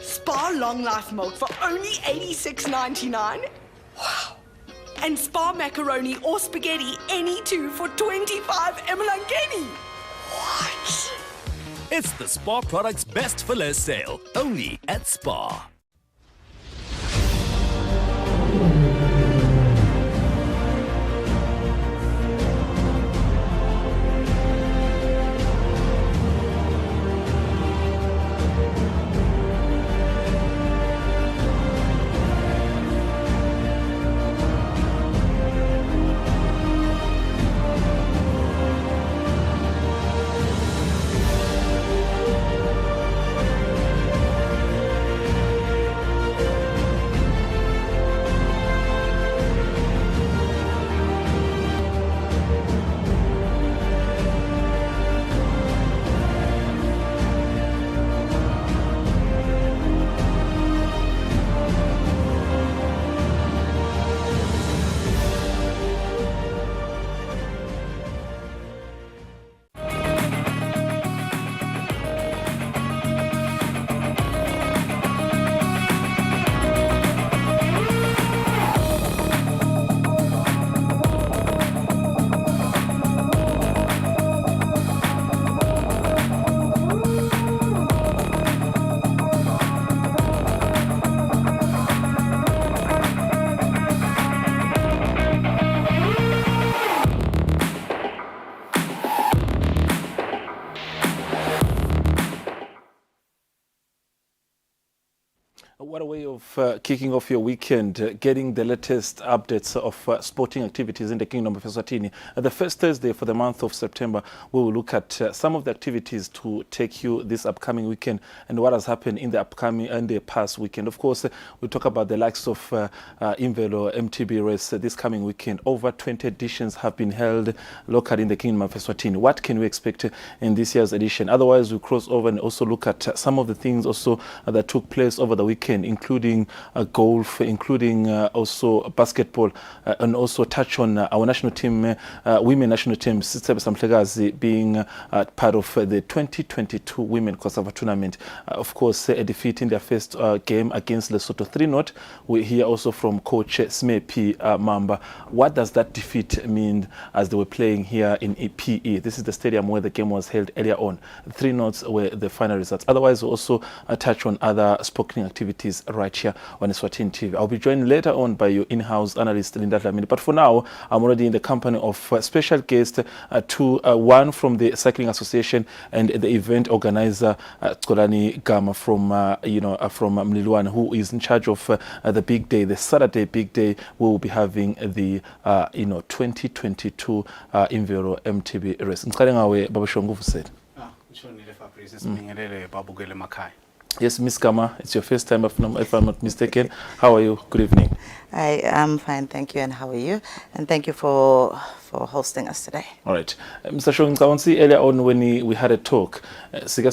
Spa Long Life Milk for only $86.99. Wow. And Spa Macaroni or Spaghetti, any two for 25 Emilangeni. What? It's the Spa Products Best for Less sale, only at Spa. What a way of kicking off your weekend, getting the latest updates of sporting activities in the Kingdom of Eswatini. The first Thursday for the month of September, we will look at some of the activities to take you this upcoming weekend and what has happened in the upcoming and the past weekend. Of course, we talk about the likes of Imvelo MTB race this coming weekend. Over 20 editions have been held locally in the Kingdom of Eswatini. What can we expect in this year's edition? Otherwise, we cross over and also look at some of the things also that took place over the weekend, including golf, including also basketball, and also touch on our national team, women national team, Sister Samhlegazi, being part of the 2022 Women Cassava Tournament. Of course, a defeat in their first game against Lesotho 3-0. We hear also from Coach Smepi Mamba. What does that defeat mean as they were playing here in PE? This is the stadium where the game was held earlier on. 3-0 were the final results. Otherwise, we also touch on other sporting activities right here on Eswatini TV. I'll be joined later on by your in-house analyst Linda Dlamini. But for now, I'm already in the company of special guest, one from the Cycling Association and the event organizer, Kolani Gama from from Mlilwan, who is in charge of the big day, the Saturday big day. We will be having the 2022 Imvelo MTB race. Yes, Miss Gama, it's your first time, if I'm not mistaken. How are you? Good evening. I am fine, thank you. And how are you? And thank you for hosting us today. All right. Mr. Shongi, earlier on when we had a talk, as an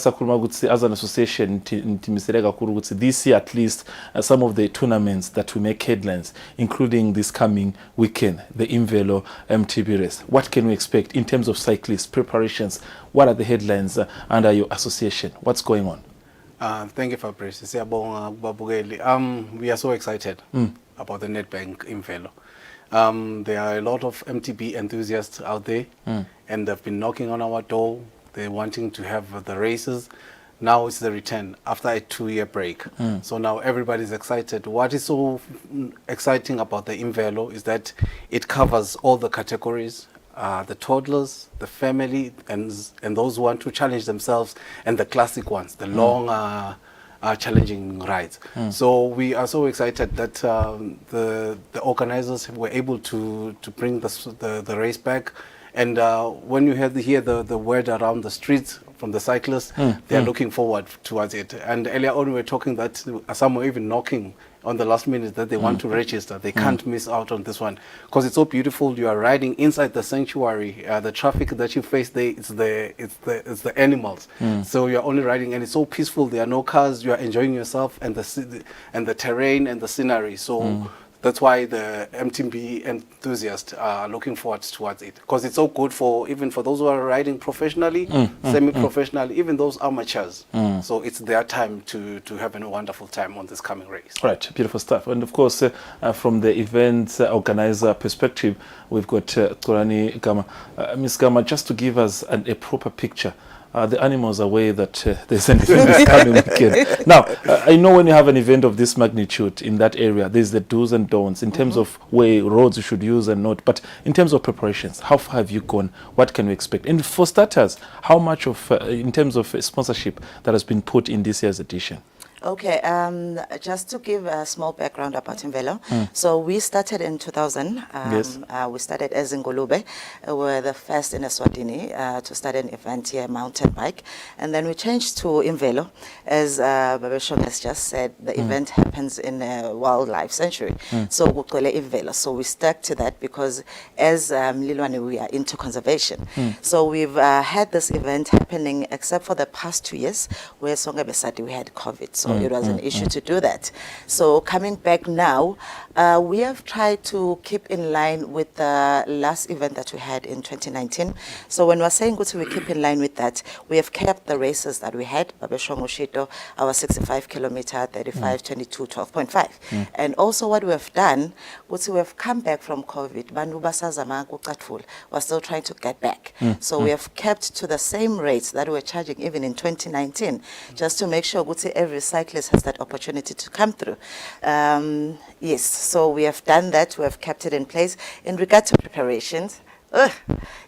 association, this year at least, some of the tournaments that will make headlines, including this coming weekend, the Imvelo MTB race. What can we expect in terms of cyclist preparations? What are the headlines under your association? What's going on? Thank you, Fabrice. We are so excited about the Nedbank Imvelo. There are a lot of MTB enthusiasts out there, and they've been knocking on our door. They're wanting to have the races. Now it's the return after a 2-year break. So now everybody's excited. What is so exciting about the Imvelo is that it covers all the categories. The toddlers, the family, and those who want to challenge themselves, and the classic ones, the long, challenging rides. So we are so excited that the organizers were able to bring the race back. And when you hear the word around the streets from the cyclists, they are looking forward towards it. And earlier on, we were talking that some were even knocking on the last minute that they want to register. They can't miss out on this one because it's so beautiful. You are riding inside the sanctuary. The traffic that you face there, it's the animals. So you're only riding, and it's so peaceful. There are no cars. You are enjoying yourself and the terrain and the scenery. So That's why the MTB enthusiasts are looking forward towards it, because it's so good for even for those who are riding professionally, semi-professionally, even those amateurs. So it's their time to have a wonderful time on this coming race. Right, beautiful stuff. And of course, from the event organizer perspective, we've got Kurani Gama. Ms. Gama, just to give us a proper picture, the animals are aware that there's an event this coming weekend. Now, I know when you have an event of this magnitude in that area, there's the do's and don'ts in terms of where roads you should use and not. But in terms of preparations, how far have you gone? What can we expect? And for starters, how much of, in terms of sponsorship that has been put in this year's edition? Okay, just to give a small background about Imvelo. So we started in 2000. Yes. We started as Ngulube. We were the first in Eswatini to start an event here, mountain bike. And then we changed to Imvelo. As Babeshong has just said, the event happens in a wildlife sanctuary. So Ukole Imvelo. So we stuck to that because as Lilwane, we are into conservation. So we've had this event happening, except for the past 2 years, where Songa Besati, we had COVID. So it was an issue to do that. So coming back now, we have tried to keep in line with the last event that we had in 2019. So when we're saying we keep in line with that, we have kept the races that we had, Babeshong Ushito, our 65 kilometer, 35, 22, 12.5. And also what we have done, we have come back from COVID. We're still trying to get back. So we have kept to the same rates that we were charging even in 2019, just to make sure every cyclist has that opportunity to come through. Yes, so we have done that. We have kept it in place. In regard to preparations,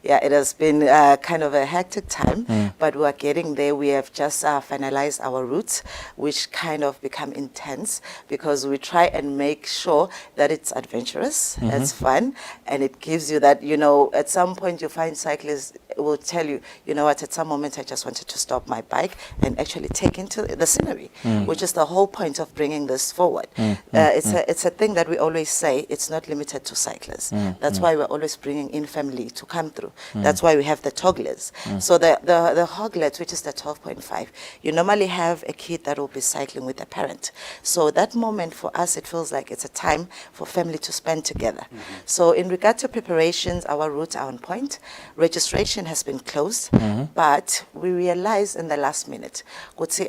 yeah, it has been kind of a hectic time, but we are getting there. We have just finalized our routes, which kind of become intense because we try and make sure that it's adventurous, it's fun, and it gives you that, you know, at some point you find cyclists will tell you, you know what, at some moment I just wanted to stop my bike and actually take into the scenery, which is the whole point of bringing this forward. It's a thing that we always say, it's not limited to cyclists. That's why we're always bringing in family to come through. That's why we have the togglers. So the hoglet, which is the 12.5, you normally have a kid that will be cycling with a parent. So that moment for us, it feels like it's a time for family to spend together. So in regard to preparations, our routes are on point. Registration has been closed, but we realized in the last minute,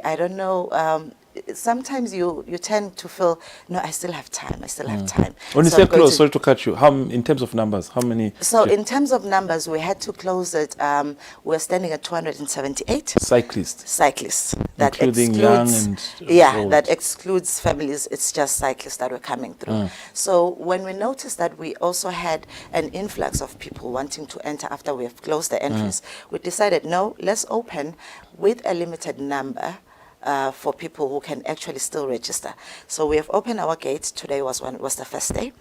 I don't know, sometimes you tend to feel, no, I still have time, When you So say I'm going close, to- sorry to cut you, how, in terms of numbers, how many So in terms of numbers, we had to close it, we're standing at 278 cyclists? cyclists. That Including excludes, young and yeah, old. that excludes families. It's just cyclists that were coming through. So when we noticed that we also had an influx of people wanting to enter after we have closed the entries, we decided, no, let's open with a limited number for people who can actually still register. So we have opened our gates. Today was the first day.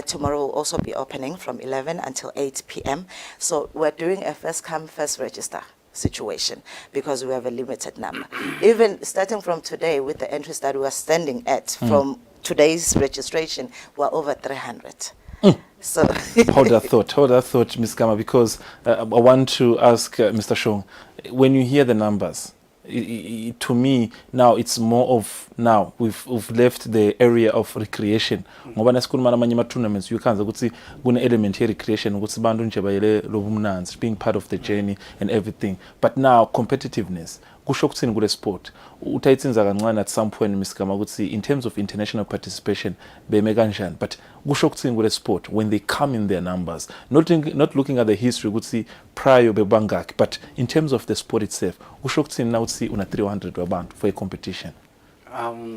Tomorrow will also be opening from 11 until 8 p.m. So we're doing a first come, first register situation because we have a limited number. Even starting from today with the entries that we are standing at from today's registration, we're over 300. So Hold that thought, Ms. Gama, because I want to ask Mr. Shong, when you hear the numbers, to me now it's more of now we've left the area of recreation ngoba nasikhuluma namanye ama tournaments you kanza ukuthi kune element ye recreation ukuthi bantu nje bayele lobumnanzi being part of the journey and everything, but now competitiveness kusho ukuthini kule sport utayitsinza kancane at some point Ms. Gama ukuthi in terms of international participation beme kanjani, but kusho ukuthini kule sport when they come in their numbers, not looking at the history ukuthi prior bebangaki, but in terms of the sport itself kusho ukuthini now ukuthi una 300 wabantu for a competition?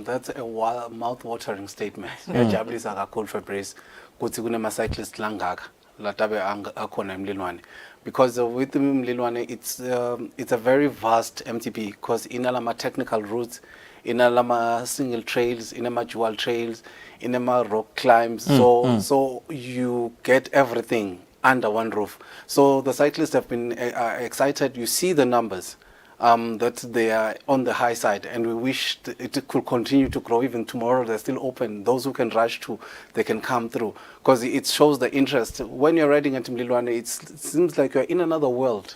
That's a mouth-watering statement. Ngiyajabulisa kakhulu Fabrice ukuthi kunama-cyclists langaka latabe akhona eMlilwane, because with Mlilwane it's a very vast MTB because inalama technical routes, inalama single trails, inama dual trails, inama rock climbs, so you get everything under one roof. So the cyclists have been excited. You see the numbers. that they are on the high side, and we wish it could continue to grow. Even tomorrow, they're still open. Those who can rush to, they can come through, because it shows the interest. When you're riding at Temidlalo, it seems like you're in another world.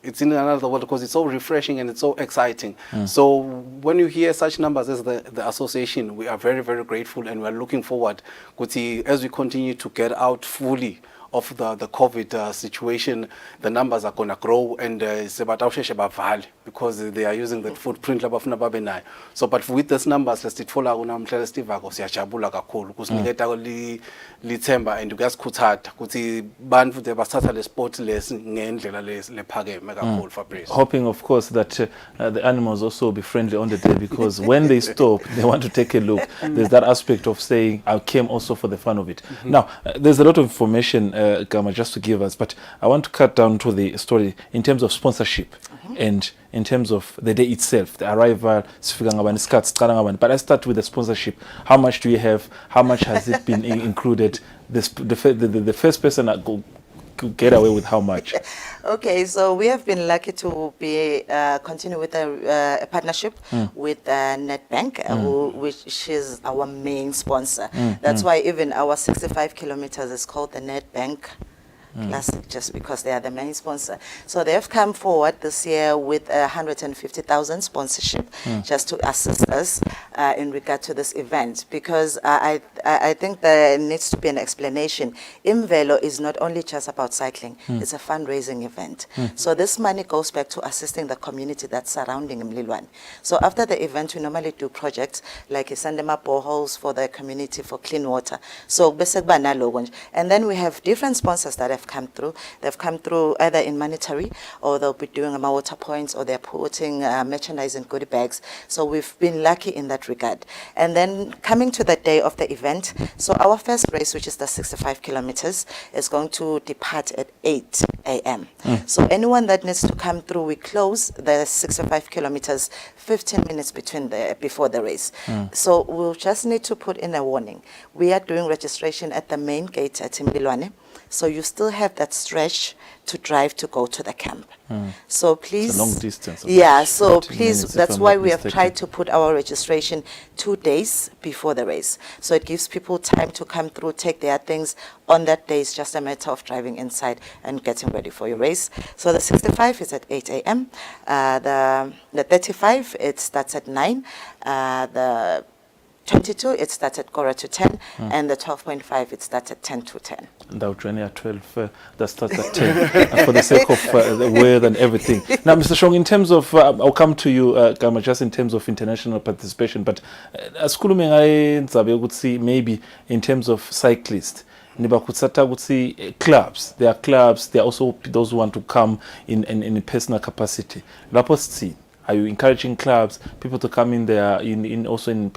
It's in another world because it's so refreshing and it's so exciting. So when you hear such numbers as the association, we are very, very grateful, and we're looking forward as we continue to get out fully of the COVID situation. The numbers are going to grow, and it's about because they are using that footprint. So, but with these numbers, let's follow unamhla Stivako siyajabula kakhulu kusiniketa lithemba and kuyasikhuthaza ukuthi bantu basathatha le sport lesi ngendlela lephakeme kakhulu, Fabrice. Hoping, of course, that the animals also will be friendly on the day, because when they stop, they want to take a look. There's that aspect of saying, I came also for the fun of it. Now, there's a lot of information, Gama, just to give us, but I want to cut down to the story in terms of sponsorship and in terms of the day itself, the arrival. But I start with the sponsorship. How much do you have? How much has it been included? The first person that could get away with how much? Okay, so we have been lucky to be continue with a partnership with Nedbank, which is our main sponsor. That's why even our 65 kilometers is called the Nedbank Classic, just because they are the main sponsor. So they have come forward this year with 150,000 sponsorship just to assist us in regard to this event, because I think there needs to be an explanation. Imvelo is not only just about cycling, it's a fundraising event. So this money goes back to assisting the community that's surrounding Mlilwane. So after the event, we normally do projects like Isandema boreholes for the community for clean water. So and then we have different sponsors that have come through. They've come through either in monetary, or they'll be doing water points, or they're putting merchandise in goodie bags. So we've been lucky in that regard. And then coming to the day of the event, so our first race, which is the 65 kilometers, is going to depart at 8 a.m. So anyone that needs to come through, we close the 65 kilometers 15 minutes before the race. So we'll just need to put in a warning. We are doing registration at the main gate at Temidlalo. So you still have that stretch to drive to go to the camp. So please, it's a long distance. Yeah, so please, minutes, that's why we have tried to put our registration 2 days before the race. So it gives people time to come through, take their things. On that day, it's just a matter of driving inside and getting ready for your race. So the 65 is at 8 a.m. The 35, it starts at 9. The 22, it starts at 9:45 and the 12.5, it starts at 10 to 10. Now training at 12, that starts at 10, for the sake of the weather and everything. Now, Mr. Shong, in terms of, I'll come to you, Gama, just in terms of international participation, but as maybe in terms of cyclists, clubs, there are clubs, there are also those who want to come in a personal capacity. Are you encouraging clubs, people to come in there,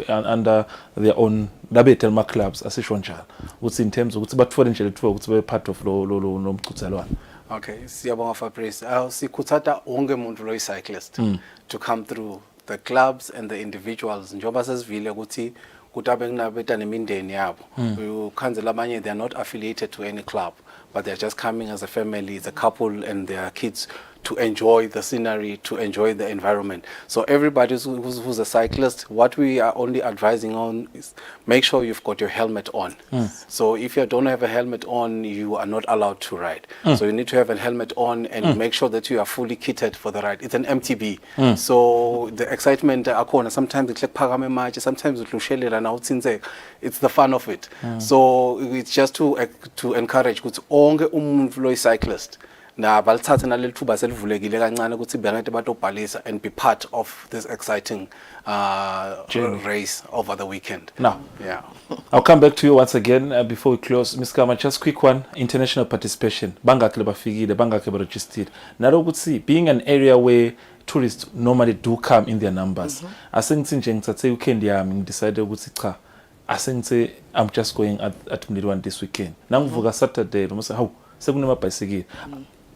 under their own clubs, as what's in terms of but potentially what's part of lo Okay, siyabonga Fabrice. Sikhuthaza onke umuntu lo cyclist to come through the clubs and the individuals. Njoba sesivile ukuthi kutabe kunabeta nemindeni yabo. Ukhanzela abanye, they are not affiliated to any club, but they are just coming as a family, as a couple and their kids, to enjoy the scenery, to enjoy the environment. So everybody who's a cyclist, what we are only advising on is make sure you've got your helmet on. So if you don't have a helmet on, you are not allowed to ride. So you need to have a helmet on and make sure that you are fully kitted for the ride. It's an MTB. So the excitement, sometimes it's like phakame match, sometimes it's the fun of it. So it's just to encourage onke umuntu lo cyclist and be part of this exciting race over the weekend. Now, I'll come back to you once again before we close. Ms. Kama, just quick one, international participation. Registered. Now, being an area where tourists normally do come in their numbers, I think decided I'm just going at Mlilwane this weekend. Now, Saturday,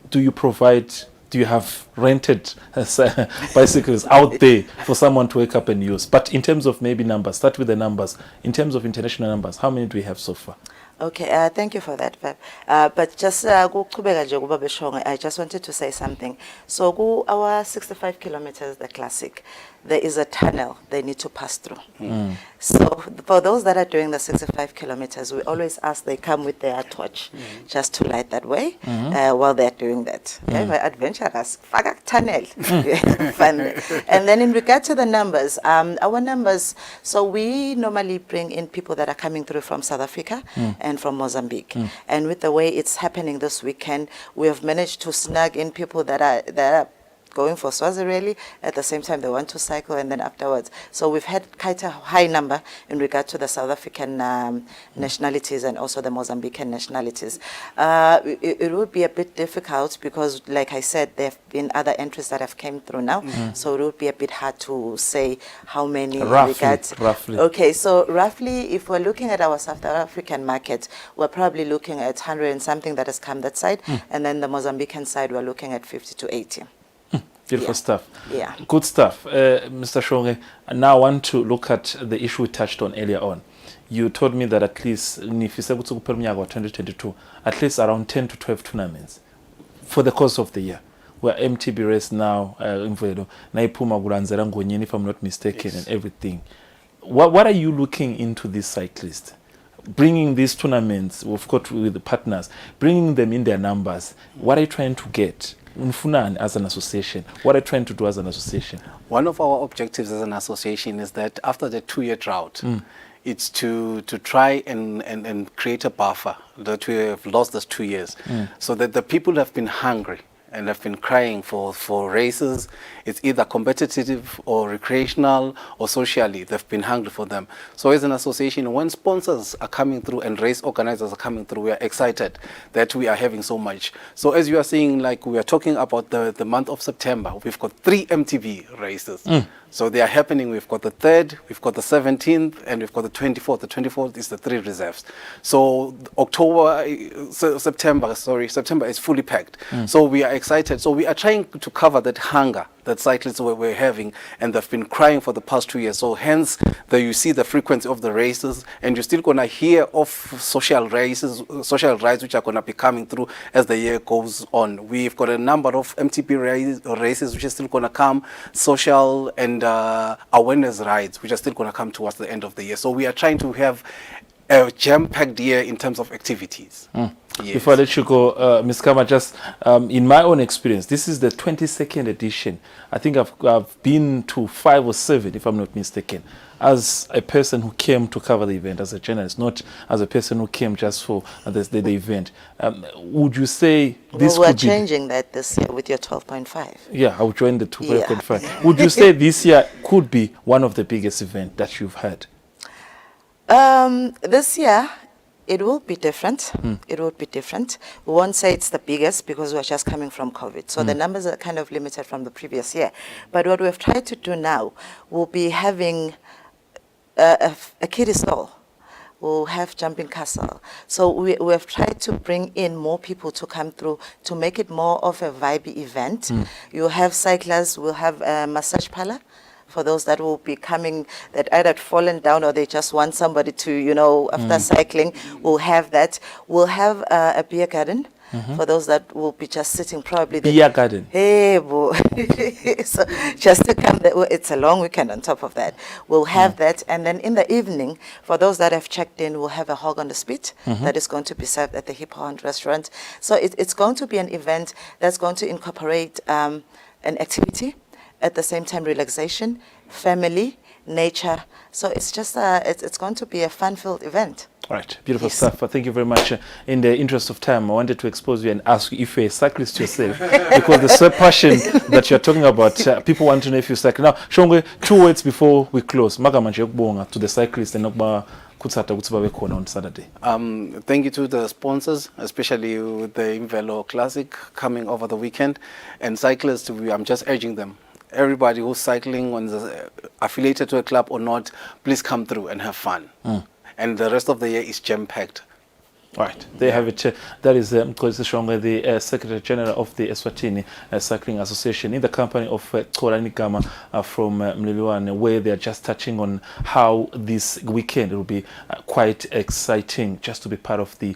do you have rented bicycles out there for someone to wake up and use? But in terms of maybe numbers, start with the numbers. In terms of international numbers, how many do we have so far? Okay, thank you for that, Pep. But just kuqhubeka nje kuba beshongo, I just wanted to say something. So our 65 kilometers, the classic, there is a tunnel they need to pass through. So for those that are doing the 65 kilometers, we always ask they come with their torch just to light that way while they're doing that. Yeah, we're adventurous. Faka tunnel. Fun. And then in regard to the numbers, our numbers, so we normally bring in people that are coming through from South Africa and from Mozambique. And with the way it's happening this weekend, we have managed to snag in people that are going for Swaziland. At the same time, they want to cycle, and then afterwards. So we've had quite a high number in regard to the South African nationalities and also the Mozambican nationalities. It would be a bit difficult because, like I said, there have been other entries that have came through now. So it would be a bit hard to say how many. Roughly. Okay, so roughly, if we're looking at our South African market, we're probably looking at 100 and something that has come that side, and then the Mozambican side, we're looking at 50 to 80. Beautiful stuff. Yeah. Good stuff. Mr. Shonge, now I want to look at the issue we touched on earlier on. You told me that at least, 2022, at least around 10 to 12 tournaments for the course of the year. Where MTB race now, if I'm not mistaken, and everything. What are you looking into this cyclist? Bringing these tournaments, of course, with the partners, bringing them in their numbers. What are you trying to get? As an association, what are you trying to do as an association? One of our objectives as an association is that after the 2-year drought, it's to try and create a buffer that we have lost those 2 years, so that the people have been hungry and have been crying for races. It's either competitive or recreational or socially. They've been hungry for them. So as an association, when sponsors are coming through and race organizers are coming through, we are excited that we are having so much. So as you are seeing, like we are talking about the month of September, we've got 3 MTB races. So they are happening. We've got the 3rd, we've got the 17th, and we've got the 24th. The 24th is the 3 reserves. So September is fully packed. So we are excited. So we are trying to cover that hunger that cyclists were having, and they've been crying for the past 2 years. So hence, you see the frequency of the races, and you're still going to hear of social races, social rides, which are going to be coming through as the year goes on. We've got a number of MTB races which are still going to come, social and awareness rides, which are still going to come towards the end of the year. So we are trying to have a jam-packed year in terms of activities. Yes. Before I let you go, Ms. Kama, just in my own experience, this is the 22nd edition. I think I've been to 5 or 7, if I'm not mistaken, as a person who came to cover the event, as a journalist, not as a person who came just for the event. Would you say this we're could be... changing that this year with your 12.5. Yeah, I will join the 12.5. Yeah. Would you say this year could be one of the biggest events that you've had? This year, it will be different. It will be different. We won't say it's the biggest because we're just coming from COVID. So the numbers are kind of limited from the previous year. But what we've tried to do now, we'll be having a kiddie stall. We'll have jumping castle. So we have tried to bring in more people to come through to make it more of a vibey event. You'll have cyclists, we'll have a massage parlor. For those that will be coming, that either fallen down or they just want somebody to, after cycling, we'll have that. We'll have a beer garden for those that will be just sitting probably. Beer garden? Hey, boo. So just to come, it's a long weekend on top of that. We'll have that. And then in the evening, for those that have checked in, we'll have a hog on the spit that is going to be served at the Hip Hunt restaurant. So it's going to be an event that's going to incorporate an activity, at the same time relaxation, family, nature. So it's just it's going to be a fun-filled event. All right, beautiful stuff. Thank you very much. In the interest of time, I wanted to expose you and ask you if you're a cyclist yourself, because the same passion that you're talking about, people want to know if you cycle. Now, Shongwe, 2 words before we close. Magamanje yokubonga to the cyclists and on Saturday. Thank you to the sponsors, especially with the Imvelo Classic coming over the weekend, and cyclists. I'm just urging them. Everybody who's cycling, affiliated to a club or not, please come through and have fun. And the rest of the year is jam-packed. Right, there you have it. That is Mkhosi Shongwe, the Secretary General of the Eswatini Cycling Association, in the company of Tsolani Gama from Mlilwane, where they are just touching on how this weekend will be quite exciting just to be part of the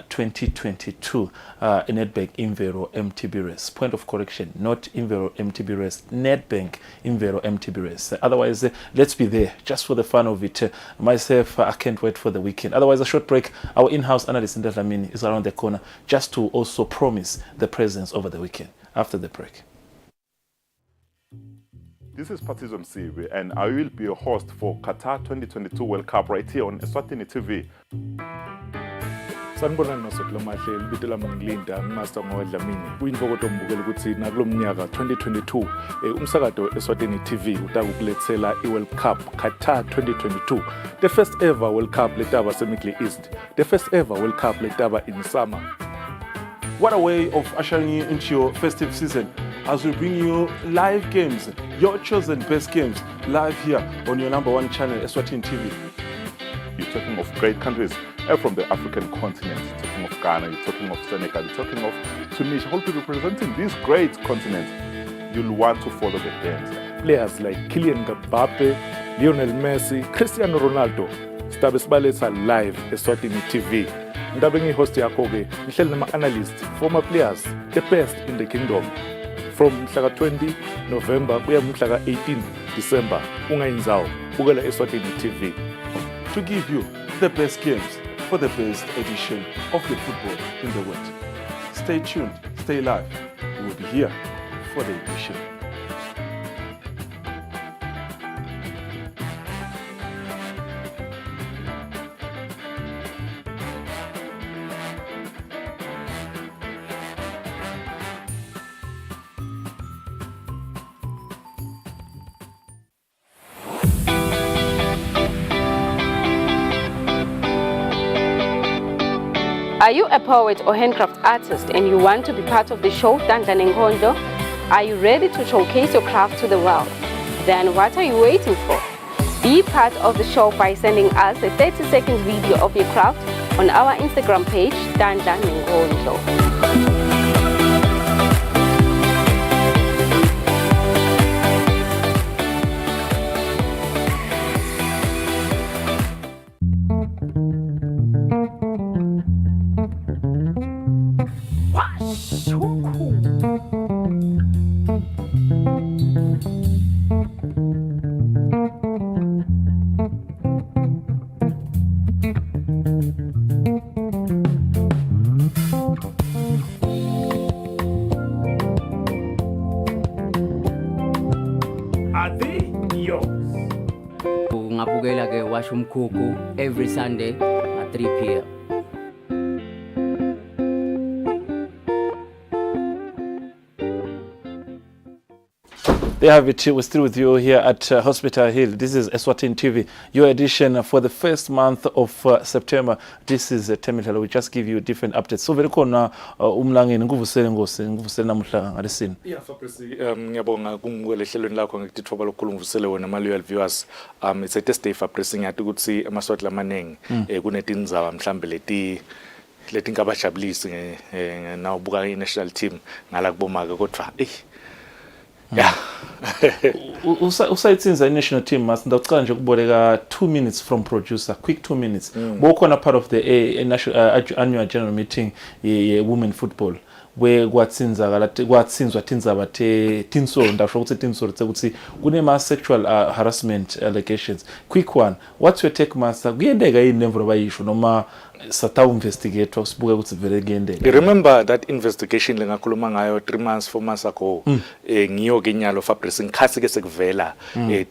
2022 Nedbank Invero MTB race. Point of correction, not Invero MTB race, Nedbank Invero MTB race. Otherwise, let's be there just for the fun of it. Myself, I can't wait for the weekend. Otherwise, a short break. Our in-house analyst Ndlamini is around the corner just to also promise the presence over the weekend. After the break. This is Patizo Msiwe, and I will be your host for Qatar 2022 World Cup right here on Eswatini TV. Sanibonani nosokela mahle libito lami ngilinda ngimaster ngoDlamini kuyintokoto mbukela ukuthi nakulo mnyaka 2022 umsakado Eswatini TV utakukulethela iWorld Cup Qatar 2022, the first ever World Cup letaba seMiddle East, the first ever World Cup letaba in summer. What a way of ushering you into your festive season as we bring you live games, your chosen best games, live here on your #1 channel, Eswatini TV. You're talking of great countries from the African continent. You're talking of Ghana, you're talking of Senegal, you're talking of Tunisia. Whole people representing these great continents. You'll want to follow the games. Players like Kylian Mbappe, Lionel Messi, Cristiano Ronaldo sitabe sibaletha live Eswatini TV. Ndabe ngihost yakho ke ngihleli nama-analysts, former players, the best in the kingdom. From mhlaka 20 November kuya mhlaka 18 December. Ungayinzawo, bukela Eswatini TV. To give you the best games for the best edition of the football in the world. Stay tuned, stay live. We will be here for the edition. Are you a poet or handcraft artist and you want to be part of the show Tandla Nengondo? Are you ready to showcase your craft to the world? Then what are you waiting for? Be part of the show by sending us a 30-second video of your craft on our Instagram page, Tandla Nengondo. Ngabukela ke washa umkhukhu every Sunday at 3 p.m. There you have it. We're still with you here at Hospital Hill. This is Eswatini TV, your edition for the first month of September. This is Temidlalo. We just give you different updates. So very khona umlangeni nguvusele ngosi nguvusele namuhla ngalesini. Yeah, Fabrice, ngiyabonga kungwele hlelweni lakho ngikuthoba lokukhuluma ngivusele wena ama loyal viewers. It's a test day Fabrice, ngiyathi ukuthi amaswati lamanengi kunetindzaba mhlambe leti ngabajabulisi nawubuka i-national team ngala kubomake kodwa yeah. Usayitsinza i-national team ndawucala nje ukuboleka 2 minutes from producer, quick 2 minutes. Bokhona part of the annual general meeting ye-women football where kwatsinzwa tindzaba tinsolo ndasho ukuthi tinsolo ukuthi kunema sexual harassment allegations. Quick one, what's your take master? Kuyendeka yini nemvulo bayisho noma satawu investigate usibuke ukuthi vele kuyendeka? Remember that investigation lengakhuluma ngayo 3 months 4 months ago ngiyo ke nyalo Fabrice ngikhasi ke sekuvela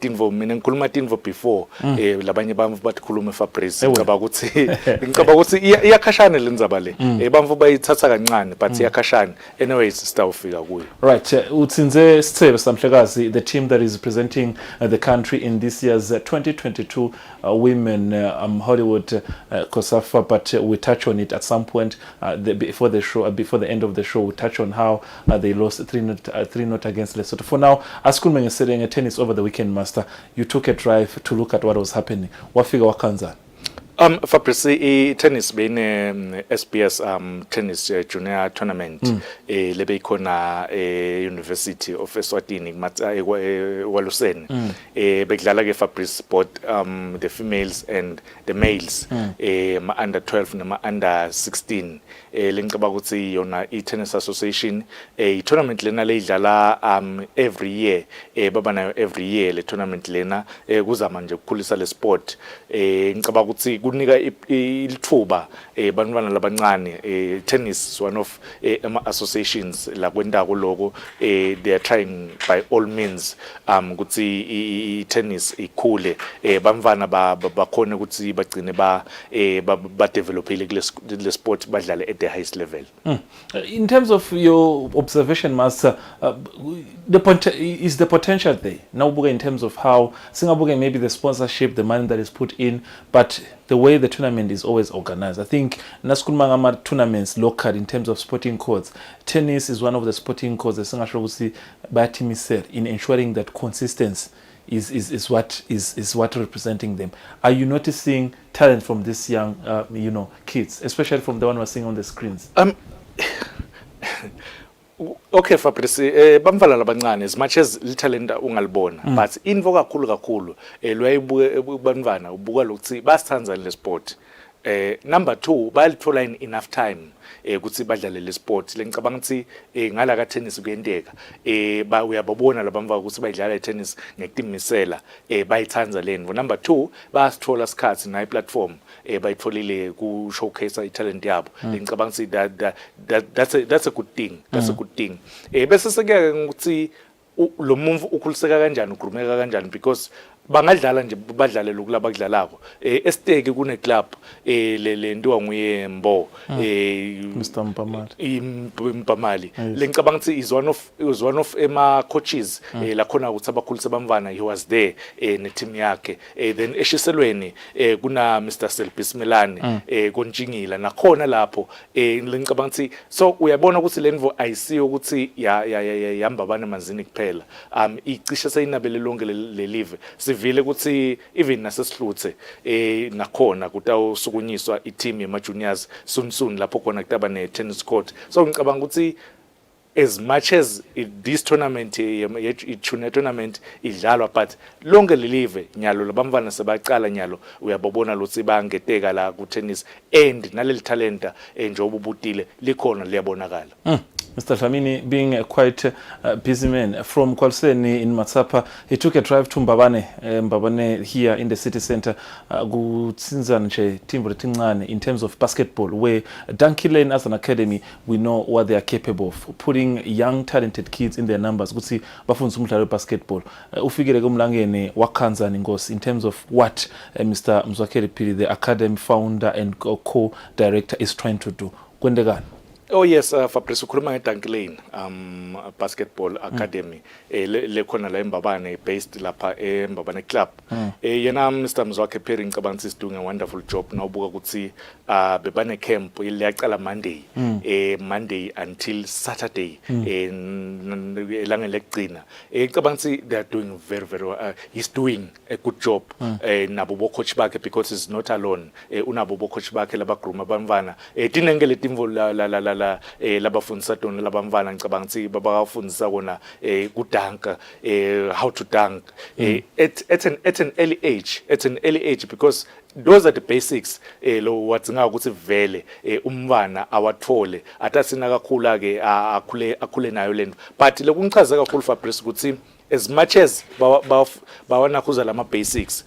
tinvo mina ngikhuluma tinvo before labanye bamvu bathikhuluma Fabrice ngicaba ukuthi iyakhashana lendzaba le bamvu bayithatha kancane but iyakhashana. Anyways, sitawufika kuyo. Right, utsinze Sithebe Samhlekazi, the team that is representing the country in this year's 2022 Women Hollywood COSAFA, but we touch on it at some point before the show, before the end of the show. We touch on how they lost 3-0 against Lesotho. For now, as Kulmenge said in a tennis over the weekend, master, you took a drive to look at what was happening. What figure wakanza? Fabrice, tennis bene SBS tennis junior tournament lebe ikhona University of Eswatini Waluseni bekudlala ke Fabrice both the females and the males ma under 12 nama under 16 lengicaba ukuthi yona i-tennis association i-tournament lena leyidlala every year baba nayo every year le tournament lena kuzama nje ukukhulisa le sport ngicaba ukuthi kunika ilithuba bantwana labancane tennis is one of ama associations la kwendako lokho they are trying by all means ukuthi i-tennis ikhule bamfana bakhona ukuthi bagcine ba developile kule sport badlale at the highest level. In terms of your observation, Master, is the potential there? Now, in terms of how Singapore, maybe the sponsorship, the money that is put in, but the way the tournament is always organized. I think Naskulmangama tournaments local in terms of sporting codes. Tennis is one of the sporting codes that Singapore in ensuring that consistency is what representing them. Are you noticing talent from these young kids, especially from the one we're seeing on the screens? Okay, Fabrice, bamfana labancane as much as talent ungalibona but info kakhulu lwayibuke bantwana ubuka lokuthi basithanza le sport. Number 2 bayalithola in enough time ukuthi badlale le sport lengicabanga ukuthi ngala ka tennis kuyenteka uyababona labamva ukuthi bayidlala i tennis ngekutimisela bayithanza lento. Number 2 basithola sikhathi na platform bayitholile ku showcase i talent yabo ngicabanga ukuthi that's a good thing. That's a good thing. Bese sekeke ukuthi lo mumvu ukhuliseka kanjani ugrumeka kanjani because bangadlala nje badlale lokulaba kudlalako esteke kune club le nto nguye Mbo Mr. Mpamali lengicabanga ukuthi is one of ema coaches la khona ukuthi abakhulisa bamvana he was there ne team yakhe then eshiselweni kuna Mr. Selbismelane konjingila nakhona lapho lengicabanga ukuthi so uyabona ukuthi lenvo ayisiyo ukuthi yahamba abane manzini kuphela icishe sayinabele lonke le live vile ukuthi even nasesihluthe nakhona kutawusukunyiswa i-team yema juniors soon lapho khona kutaba ne tennis court. So ngicabanga ukuthi as much as this tournament i-junior tournament idlalwa but lonke lelive nyalo labamfana sebaqala nyalo uyababona lokuthi bangeteka la ku tennis and naleli talenta njengoba ubutile likhona liyabonakala. Mr. Dlamini, being a quite busy man, from Kwalseni in Matsapa, he took a drive to Mbabane here in the city center, in terms of basketball, where Donkey Lane as an academy, we know what they are capable of, putting young, talented kids in their numbers. Gutsi bafunza basketball. Ufigire kumlangene wakanza ningos in terms of what Mr. Mzwakeli Pili, the academy founder and co-director, is trying to do. Kwendegan. Oh yes, Fabrice ukhuluma ngeDonkey Lane basketball academy le khona la eMbabane based lapha eMbabane club. Yena Mr. Mzwakhe Phiri ngicabanga is doing a wonderful job nawubuka ukuthi bebane camp liyaqala Monday until Saturday elanga lekugcina. Ngicabanga they are doing very well. He's doing a good job nabo bo coach bakhe because he's not alone. Unabo bo coach bakhe labagruma bamvana tinengele timvo la labafundisa tona labamvana ngicabanga ukuthi babafundisa kona kudanka how to dunk at an early age because those are the basics lo watsinga ukuthi vele umvana awathole atasina kakhulu ke akhule nayo lento but lokungichaza kakhulu Fabrice ukuthi as much as bawana kuza lama basics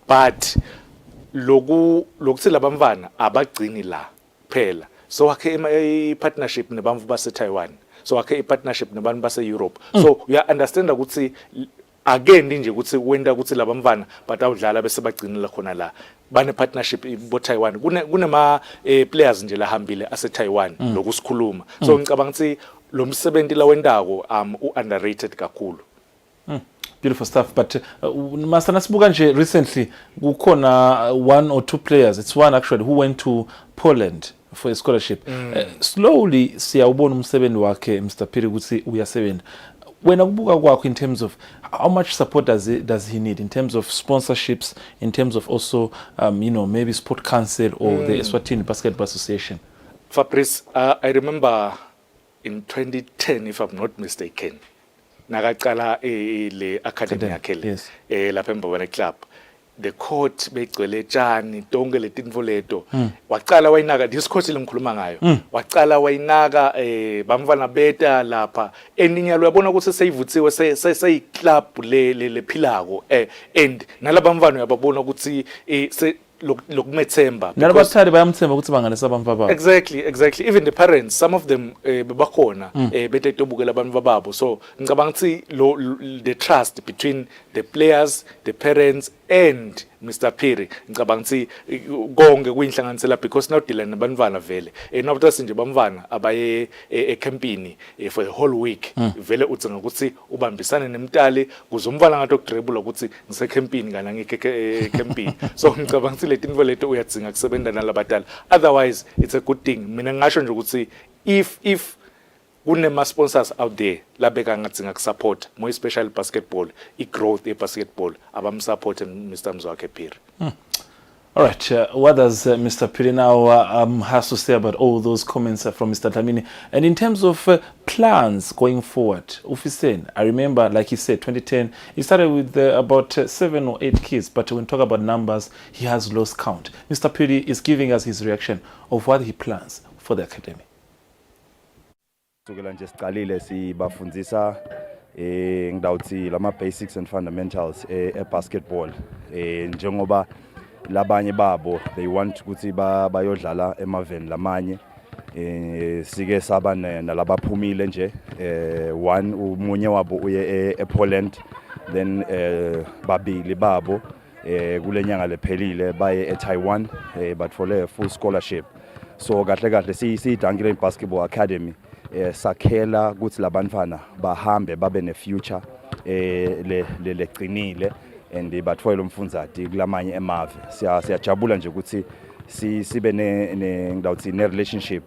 but lokuthi labamvana abagcini la phela. So akhe i-partnership nebantu base Taiwan, so akhe i-partnership nebantu base Europe. So we understand ukuthi again nje ukuthi wenda ukuthi labamvana but awudlala bese bagcinela khona la bane partnership bo Taiwan kunema players nje la hambile ase Taiwan lokusikhuluma. So ngicabanga ukuthi lo msebenzi la wendako underrated kakhulu. Beautiful stuff, but Master Nasibuka nje recently kukhona 1 or 2 players, it's one actually, who went to Poland for a scholarship. Slowly siyawubona umsebenzi wakhe Mr. Phiri ukuthi uyasebenza. when akubuka kwakho in terms of how much support does he need in terms of sponsorships, in terms of also maybe sport council or the Eswatini Basketball Association? Fabrice, I remember in 2010, if I'm not mistaken, nakaqala le academy yakhe yes. lapha eMbabane club. The court begcwele tshani tonke letinfo leto waqala wayinaka this court lengikhuluma ngayo waqala wayinaka bamfana beta lapha eninyalo uyabona ukuthi seyivuthiwe seyi club le philako and nalabamfana uyababona ukuthi lokumethemba nalabathali bayamthemba ukuthi banganesa abamfa babo. Exactly even the parents, some of them bebakhona betetobukela abantu bababo, so ngicabanga ukuthi the trust between the players, the parents and Mr. Phiri ngicabanga ukuthi konke kuyinhlanganisela because now dealing nabantwana vele nabuthi nje bamfana abaye ecampini for the whole week vele udzinga ukuthi ubambisane nemtali kuze umfana ngathi okudribble ukuthi ngisecampini kana ngike ecampini so ngicabanga ukuthi letinto leto uyadzinga kusebenza nalabatali, otherwise it's a good thing. Mina ngisho nje ukuthi if kunema sponsors out there labeka ngadzinga kusupport more especially basketball, growth basketball abamsupport Mr. Mzwakhe Phiri. All right, what does Mr. Phiri now has to say about all those comments from Mr. Dlamini? And in terms of plans going forward, Ufisen, I remember, like he said, 2010, he started with about 7 or 8 kids, but when we talk about numbers, he has lost count. Mr. Phiri is giving us his reaction of what he plans for the academy. Sukela nje siqalile sibafundzisa ngidawuthi lama basics and fundamentals basketball njengoba labanye babo they want ukuthi bayodlala emaveni lamanye sike saba nalabaphumile nje one umunye wabo uye ePoland then babili babo kulenyanga lephelile baye eTaiwan but for a full scholarship, so kahle siyidankile ibasketball academy sakhela ukuthi labantwana bahambe babe ne future leqinile and bathola umfundzati kulamanye emave. Siyajabula nje ukuthi sibe ngidawuthi ne relationship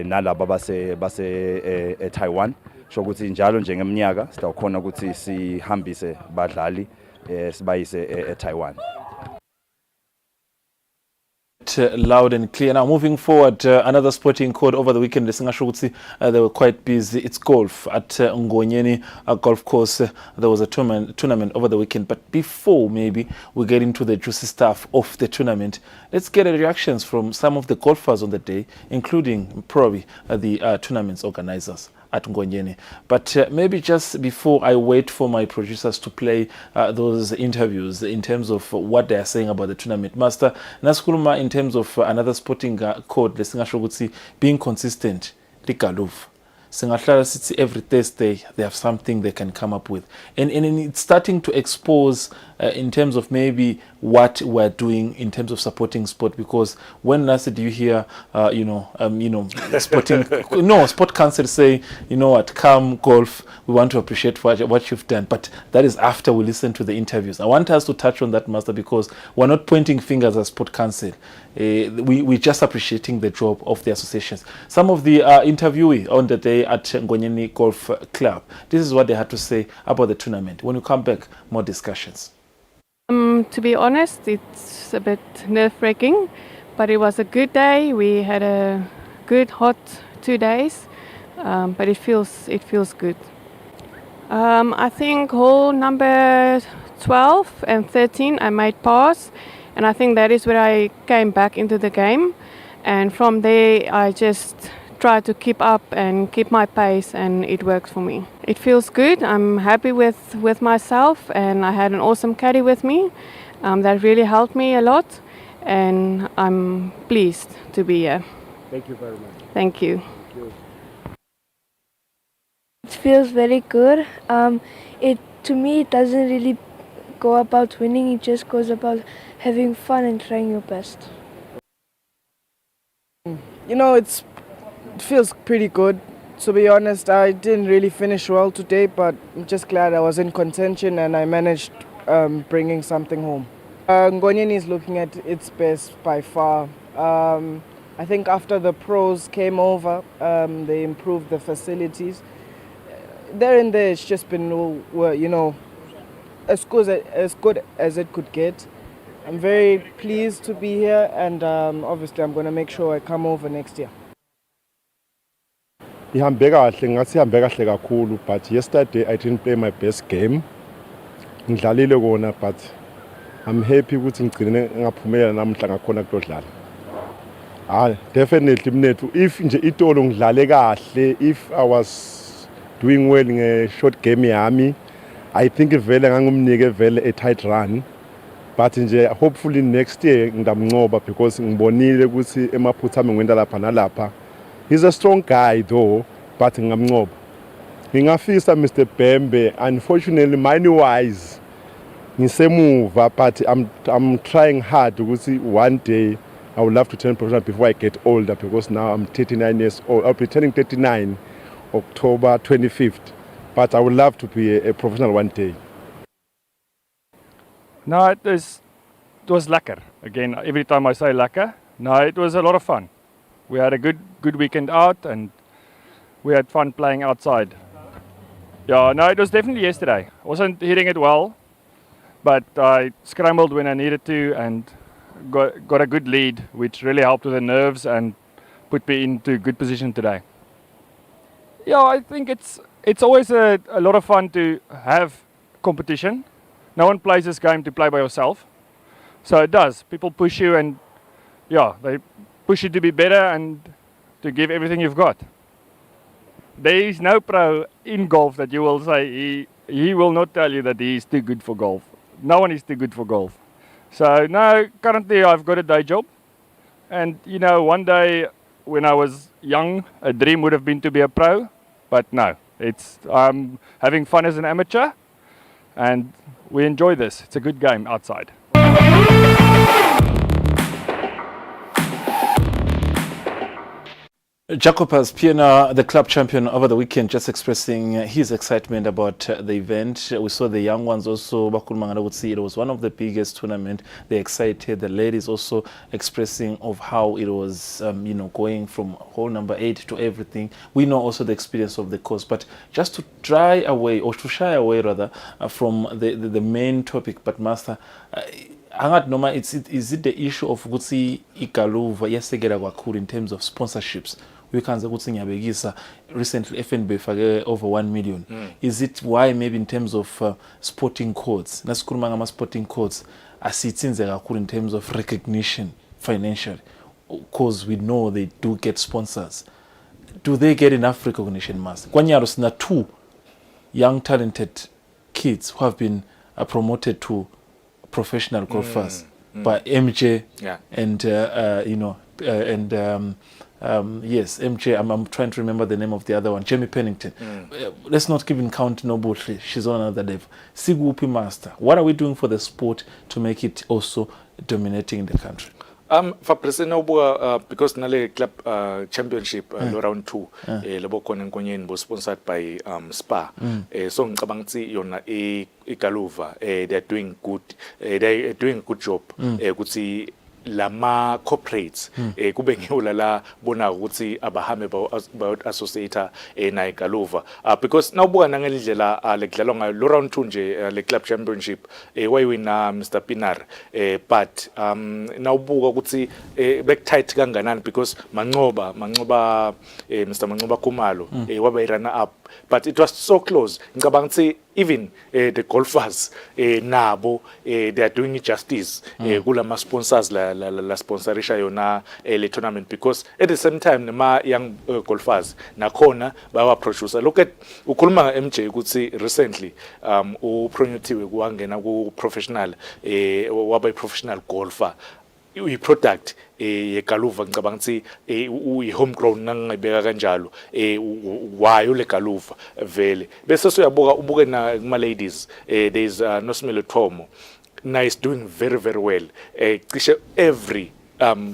nalabo base eTaiwan, sho ukuthi njalo nje ngeminyaka sitawukhona ukuthi sihambise badlali sibayise eTaiwan. Loud and clear. Now moving forward, another sporting code over the weekend. They were quite busy. It's golf at Ngonyeni golf course. There was a tournament over the weekend. But before maybe we get into the juicy stuff of the tournament, let's get reactions from some of the golfers on the day, including probably the tournament's organizers at Ngonyeni. But maybe just before I wait for my producers to play those interviews in terms of what they are saying about the tournament, Master Naskuluma, in terms of another sporting code, being consistent, every Thursday they have something they can come up with, and it's starting to expose in terms of maybe what we're doing in terms of supporting sport, because when last do you hear sporting sport council say, you know what, come golf, we want to appreciate what you've done, but that is after we listen to the interviews. I want us to touch on that, Master, because we're not pointing fingers at sport council. We're just appreciating the job of the associations. Some of the interviewee on the day at Ngonyeni Golf Club, this is what they had to say about the tournament. When we come back, more discussions. To be honest, it's a bit nerve-wracking, but it was a good day. We had a good hot 2 days, but it feels good. I think hole number 12 and 13 I made pass, and I think that is where I came back into the game, and from there I just try to keep up and keep my pace, and it works for me. It feels good. I'm happy with myself, and I had an awesome caddy with me that really helped me a lot, and I'm pleased to be here. Thank you very much. Thank you. Thank you. It feels very good. To me, it doesn't really go about winning. It just goes about having fun and trying your best. You know, it feels pretty good. To be honest, I didn't really finish well today, but I'm just glad I was in contention and I managed bringing something home. Ngonyeni is looking at its best by far. I think after the pros came over, they improved the facilities. there and there, it's just been, you know, as good as it could get. I'm very pleased to be here, and obviously I'm going to make sure I come over next year. Ihambe kahle ngathi ihambe kahle kakhulu, but yesterday I didn't play my best game. Ngidlalile kona, but I'm happy ukuthi ngigcine ngaphumelela namhla ngakhona kudlala. Definitely mnethu, if nje itolo ngidlale kahle, if I was doing well nge short game yami, I think vele ngangumnike vele a tight run. But nje hopefully next year ngidamncoba because ngibonile ukuthi emaphutha ami ngwenda lapha nalapha. He's a strong guy though, but ngamncoba. Ngingafisa Mr. Bembe, unfortunately money-wise ngisemuva, but I'm trying hard ukuthi one day I would love to turn professional before I get older, because now I'm 39 years old. I'll be turning 39 October 25th, but I would love to be a professional one day. No, it was lekker. Again, every time I say lekker, no, it was a lot of fun. We had a good weekend out, and we had fun playing outside. Yeah, no, it was definitely yesterday. I wasn't hitting it well, but I scrambled when I needed to and got a good lead, which really helped with the nerves and put me into a good position today. Yeah, I think it's always a lot of fun to have competition. No one plays this game to play by yourself. So it does. People push you, and yeah, they push you to be better and to give everything you've got. There is no pro in golf that you will say he will not tell you that he is too good for golf. No one is too good for golf. So no, currently I've got a day job, and you know, one day when I was young, a dream would have been to be a pro, but no, I'm having fun as an amateur, and we enjoy this. It's a good game outside. Jacobus Pienaar, the club champion over the weekend, just expressing his excitement about the event. We saw the young ones also. Bakulmangana would see it was one of the biggest tournaments. They excited. The ladies also expressing of how it was, going from hole number 8 to everything. We know also the experience of the course, but just to shy away from the main topic. But Master, is it the issue of Gutsi Ikaluva yesegera kwakhulu in terms of sponsorships? We can say recently FNB fage over 1 million. Is it why maybe in terms of sporting codes, nasikhuluma sporting codes, asitsinze kakhulu in terms of recognition financially, because we know they do get sponsors. Do they get enough recognition, Master? Kwanyaro sina 2 young talented kids who have been promoted to professional golfers by MJ and yes, MJ. I'm trying to remember the name of the other one, Jamie Pennington. Let's not even count Nobutli. She's on another level. Sigupi Master. What are we doing for the sport to make it also dominating in the country? For President because Nale Club Championship round 2 labo khona nkonyeni bo sponsored by Spa. So ngicabanga ukuthi yona iGaluva they're doing good good job ukuthi lama corporates kube ngiyola la bona ukuthi abahambe about associator na iGaluva because nawubuka nangendlela lekudlalwa ngayo round 2 nje le club championship wayewina Mr Pienaar but nawubuka ukuthi back tight kanganani because Mancoba Mr Mancoba Khumalo waba runner up, but it was so close. Ngicabanga ukuthi even the golfers nabo they are doing it justice kulama sponsors la sponsorisha yona le tournament, because at the same time nama young golfers nakhona bawa producer. Look at ukhuluma MJ ukuthi recently upronyothiwe kuwangena ku professional waba professional golfer. I-product yeGaluva ngicabanga ukuthi uyi-homegrown nangibeka kanjalo wayo leGaluva vele bese ubuke na kuma-ladies there is Nosimelo Thomo now is doing very very well cishe every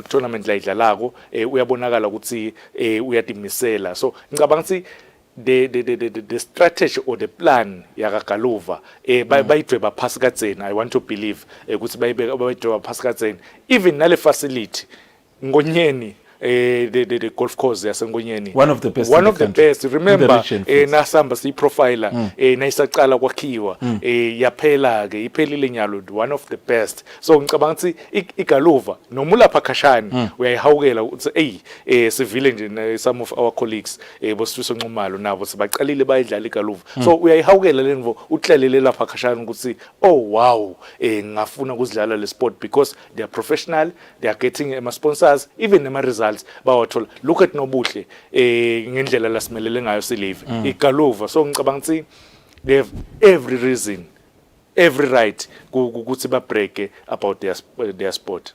tournament la idlalako uyabonakala ukuthi uyadimisela. So ngicabanga ukuthi the strategy or the plan yakaGaluva bayidweba phasi kadzeni. I want to believe ukuthi bayidweba phasi kadzeni even nale facility ngonyeni the golf course yasengonyeni. One of the best. One in of the country. best. Remember, region, nasamba siyiprofiler nayisaqala kwakhiwa yaphela ke iphelile nyalo one of the best. So ngicabanga ukuthi igaluva noma ulapha khashani uyayihawukela ukuthi sivile nje some of our colleagues bosifiso Nxumalo nabo sebaqalile bayidlala igaluva. So uyayihawukela lenvo uhlelele lapha khashani ukuthi oh wow ngafuna ukuzidlala le sport because they are professional, they are getting ama-sponsors, even ama-results bawathola. Look at Nobuhle ngendlela lasimelele ngayo silive igaluva. So ngicabanga ukuthi they have every reason, every right ukuthi ba-break about their sport.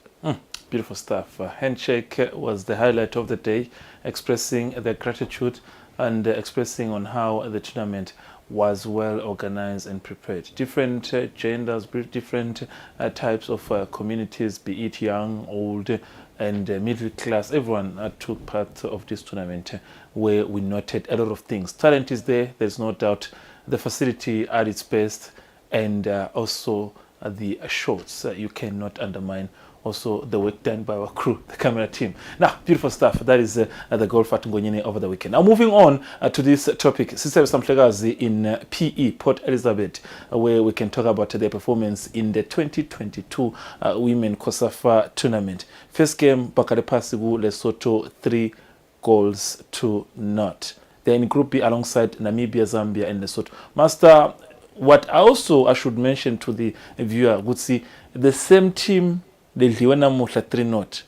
Beautiful stuff. Handshake was the highlight of the day, expressing their gratitude and expressing on how the tournament was well organized and prepared. Different genders, different types of communities, be it young, old, and middle class. Everyone took part of this tournament where we noted a lot of things. Talent is there, there's no doubt. The facility at its best, and also the shots you cannot undermine. Also the work done by our crew, the camera team. Now, beautiful stuff. That is the golf at Ngonyeni over the weekend. Now, moving on to this topic, Sister Samflegazi in PE, Port Elizabeth, where we can talk about their performance in the 2022 Women COSAFA tournament. First game, Bakare Pasigu, Lesotho, 3-0. They're in Group B alongside Namibia, Zambia, and Lesotho. Master, what I should mention to the viewer would see the same team. Lidliwa namuhla 3-0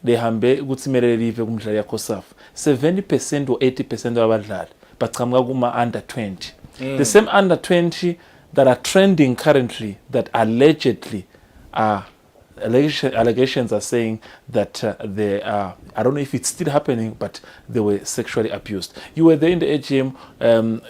lihambe ukuthi kumele live kumdlalo ya COSAFA 70% or 80% wabadlali baqhamuka kuma under 20. The same under 20 that are trending currently, that allegedly are allegations are saying that they are, I don't know if it's still happening, but they were sexually abused. You were there in the AGM.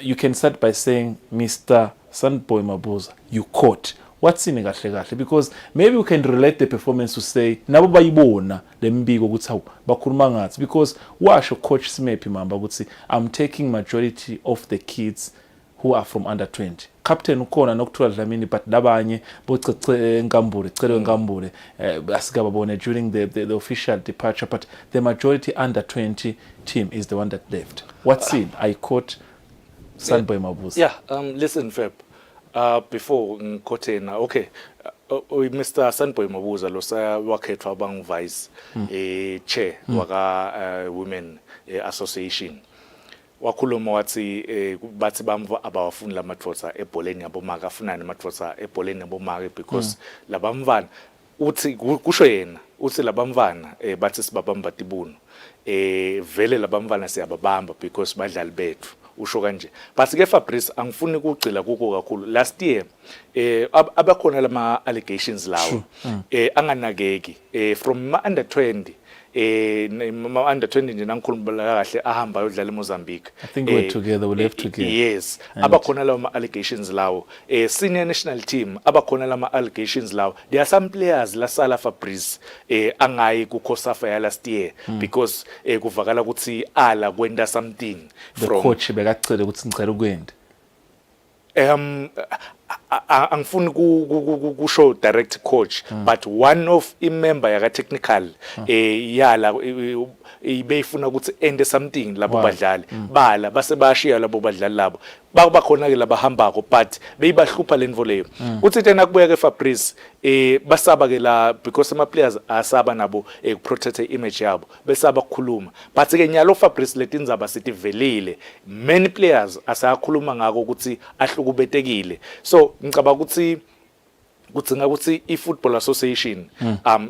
You can start by saying, Mr. Sandboy Mabuza, you caught. What's in kahle because maybe we can relate the performance to say nabo bayibona lembiko ukuthi hawu bakhuluma ngathi because washo coach Smepi mamba ukuthi I'm taking majority of the kids who are from under 20. Captain ukhona nokuthola Dlamini but labanye bocece Nkambule celo Nkambule asikababone during the official departure, but the majority under 20 team is the one that left. What's in? I caught Sandboy Mabuza. Yeah, listen Feb. Before Kotena, okay, Mr. Sandboy Mabuza losa wakhethwa bang vice chair waka women association. Wakhuluma wathi bathi bamva abafuni lamadvodza ebholeni yabomaka afuna namadvodza ebholeni yabomaka because labamvana uthi kusho yena uthi labamvana bathi sibabamba tibuno vele labamvana siyababamba because badlali bethu. Usho kanje but ke Fabrice angifuni ukugcila kuko kakhulu. Last year abakhona lama allegations lawo anganakeki from ma under 20 ma under 20 nje nangikhuluma kahle ahamba ayodlala eMozambique. I think we're together, we left together. Yes, abakhona lawo ma allegations lawo senior national team abakhona lama allegations lawo. There are some players la sala Fabrice angayi ku COSAFA ya last year because kuvakala ukuthi ala kwenda something the from coach bekacela ukuthi ngicela ukwenda. Angifuni kusho direct coach but one of member yaka technical yala ibeyifuna ukuthi ende something labo badlali bala base bashiya labo badlali labo bakhona ke labahambako but beyibahlupha lenvo leyo. Uthi tena kubuya ke Fabrice basaba ke la because ama players asaba nabo protect image yabo besaba ukukhuluma but ke nyalo Fabrice letindzaba sithi velile many players asakhuluma ngako ukuthi ahlukubetekile. So ngicabanga ukuthi kudzinga ukuthi i-Football Association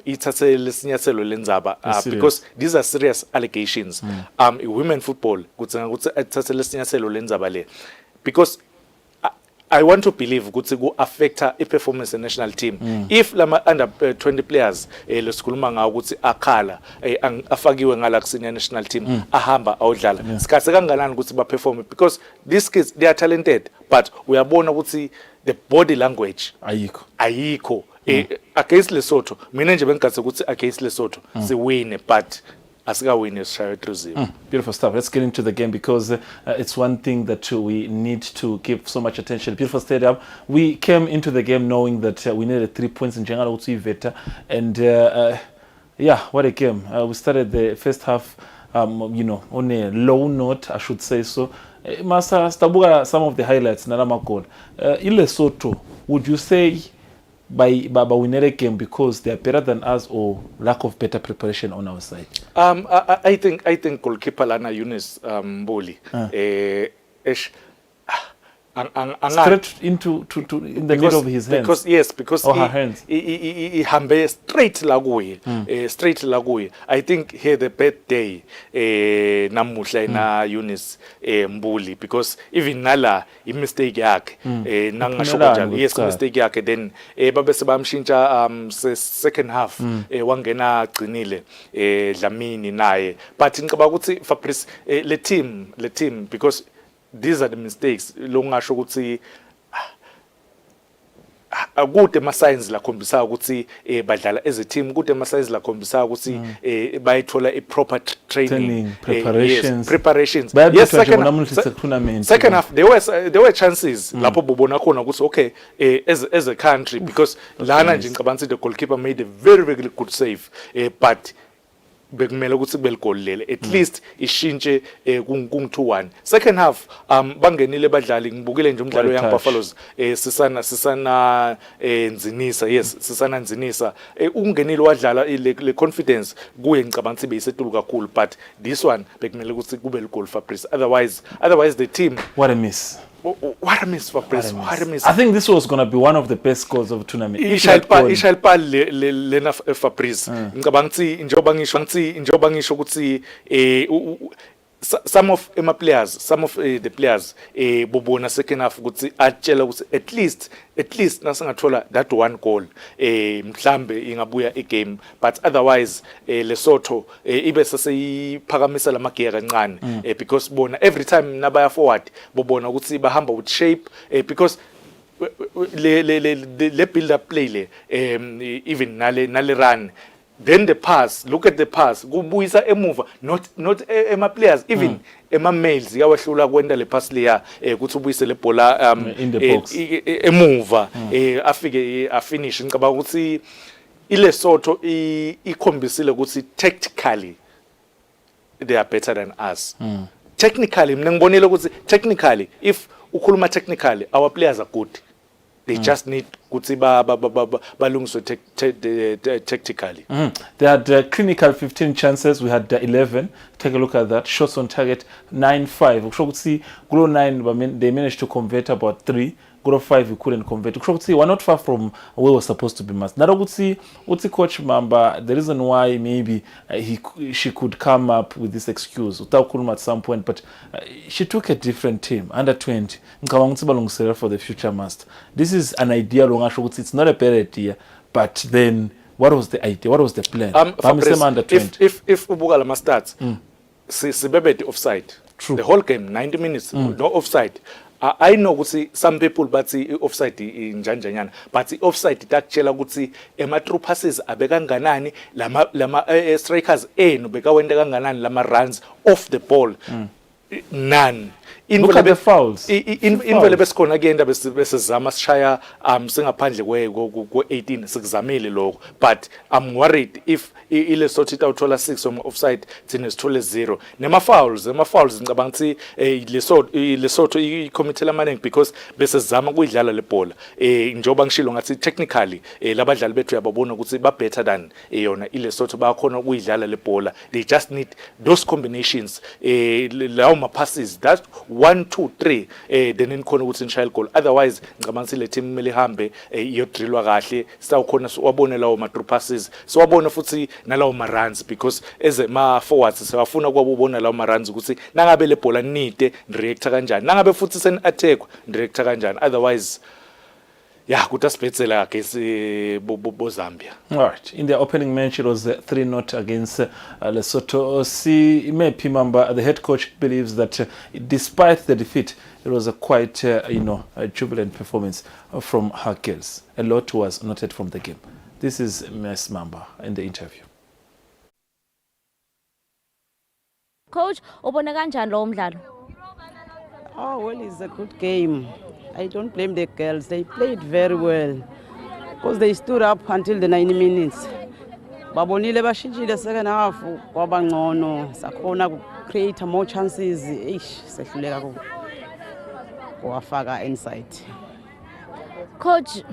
ithathe lesinyathelo lendzaba because these are serious allegations. Women football kudzinga ukuthi ithathe lesinyathelo lendzaba le because I want to believe ukuthi ku affecta i-performance national team. If lama under 20 players lesikhuluma ngawo ukuthi akhala afakiwe ngala ku senior national team ahamba awudlala sikhathe kanganani ukuthi ba perform because these kids they are talented but uyabona ukuthi the body language ayikho against Lesotho. Mina nje bengathi ukuthi against Lesotho siwine but asikawini sishaye 3-0. Beautiful stuff. Let's get into the game because it's one thing that we need to give so much attention. Beautiful stadium. We came into the game knowing that we needed 3 points in general to Iveta and Yeah, what a game. We started the first half, you know, on a low note, I should say so. Master Stabuga, some of the highlights, Nalamakon. Lesotho, would you say by winning a game because they are better than us or lack of better preparation on our side? I think goalkeeper Lana Yunus Mboli. Straight into in the middle of his hands. Because or her hands. He hambe straight laguye, straight laguye. I think here the bad day namuhla na Yunus Mbuli, because even nala mistake yakhe nangasho kanjalo, yes, mistake yakhe, then babe sebamshintsha second half wangena gcinile Dlamini naye, but ngicabanga ukuthi Fabrice le team, because these are the mistakes longasho ukuthi akude ama signs la khombisa ukuthi badlala as a team, kude ama signs la khombisa ukuthi bayithola a proper training preparations. Yes, second half there were chances lapho bobona khona ukuthi okay, as a country, because lana nje ngicabanga the goalkeeper made a very good save, but bekumele ukuthi kube ligol lele at least ishintshe kung 2-1. Second half bangenile badlali, ngibukile nje umdlalo Young Buffaloes sisana Nzinisa, yes, sisana Nzinisa ungenile wadlala le confidence kuye, ngicabanga ukuthi beyisetulu kakhulu, but this one bekumele ukuthi kube ligol Fabrice, otherwise the team, what a miss. What a miss, Fabrice. What a miss. I think this was going to be one of the best goals of the tournament. Ishalpa lena Fabrice. Ngicabanga ukuthi njoba ngisho ukuthi some of the players bobona second half ukuthi atshela ukuthi at least nasingathola that one goal mhlambe ingabuya igame, but otherwise Lesotho ibe seseyiphakamisa lamagear kancane, because bona every time nabaya forward bobona ukuthi bahamba with shape, because le build up play le even nale run. Then the pass, look at the pass, kubuyisa emuva, not ema players, even ema males yawahlula kwenda le pass leya ukuthi ubuyise le bola in the box emuva afike afinish. Ngicabanga ukuthi iLesotho ikhombisile ukuthi tactically they are better than us. Technically mina ngibonile ukuthi technically, if ukhuluma technically, our players are good. They just need kuti balungiswe tactically. They had clinical 15 chances, we had 11. Take a look at that. Shots on target 9-5. Kusho ukuthi kulo 9 they managed to convert about 3. Group 5 we couldn't convert. We're not far from where we're supposed to be. Uti coach Mamba, the reason why maybe she could come up with this excuse at some point, but she took a different team, under 20. For the future must. This is an idea. It's not a bad idea, but then what was the idea? What was the plan? Fabrice, if Ubugala must start, Sibebe offside. True. The whole game, 90 minutes, no offside. I know ukuthi some people bathi offside injanjanyana, but offside thatchela ukuthi ema true passes abeka kanganani, lama strikers eno beka wenda kanganani, lama runs off the ball, none. Look at the fouls. Invele besikhona kuyenda besizama sishaya singaphandle kwe 18 sikuzamile lokho, but I'm worried if iLesotho itawuthola 6 on offside thina sithole 0. Nema fouls ngicabanga ukuthi iLesotho icommittee amaningi because besizama kuyidlala le bhola njoba ngishilo ngathi technically labadlali bethu yababona ukuthi ba better than yona iLesotho, bakhona ukuyidlala le bhola. They just need those combinations, lawo ma passes, that 1, 2, 3 then inkhona ukuthi nishaya goal. Otherwise ngicabanga ukuthi le team kumele ihambe iyodrillwa kahle, sawukhona wabone lawo ma through passes, so wabona futhi nalawo ma runs, because as ma forwards sewafuna ukubona lawo ma runs ukuthi nangabe le bhola nide react kanjani, nangabe futhi sen attack react kanjani. Otherwise yeah, kutasibhetsela against Zambia. All right. In the opening match, it was 3-0 against Lesotho. Mepi Mamba, the head coach, believes that despite the defeat, it was a quite, a jubilant performance from her girls. A lot was noted from the game. This is Ms. Mamba in the interview. Coach, ubona kanjani lo mdlalo? Oh, well, it's a good game. I don't blame the girls. They played very well because they stood up until the 90 minutes. babonile bashintshile second half kwabangcono sakhona create more chances sehluleka kuwafaka inside. Coach,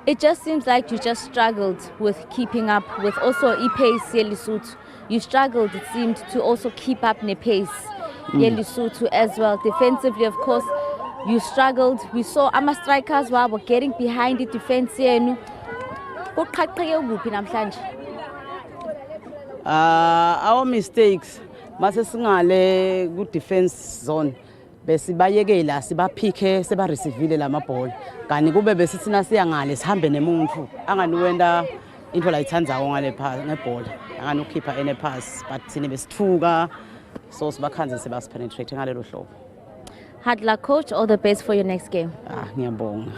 it just seems like you just struggled with keeping up with also pace yeLesotho. You struggled, it seemed, to also keep up the pace yeLesotho as well. Defensively, of course, you struggled. We saw our strikers were getting behind the defense here. Our mistakes mase singale good defense zone besibayekela sibaphike seba receive la mabhola kani kube besithina siya ngale sihambe nemuntu anganiwenda into la ithanzayo ngale pass ngebhola angani ukhipha ene pass but thina besithuka so sibakhanze sebasipenetrate ngalelo hlobo. Hard luck, coach. All the best for your next game. Ngiyabonga.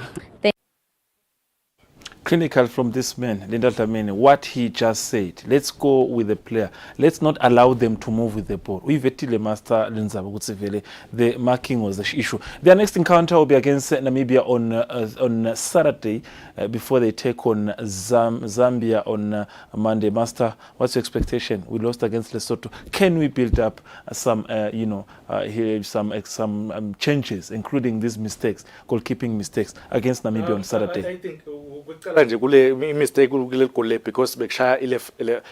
Clinical from this man, Linda Dlamini, what he just said. Let's go with the player. Let's not allow them to move with the ball. The master the marking was the issue. Their next encounter will be against Namibia on Saturday before they take on Zambia on Monday. Master, what's your expectation? We lost against Lesotho. Can we build up some changes, including these mistakes, goalkeeping mistakes against Namibia on Saturday? I think nje kule mistake kule goal because bekshaya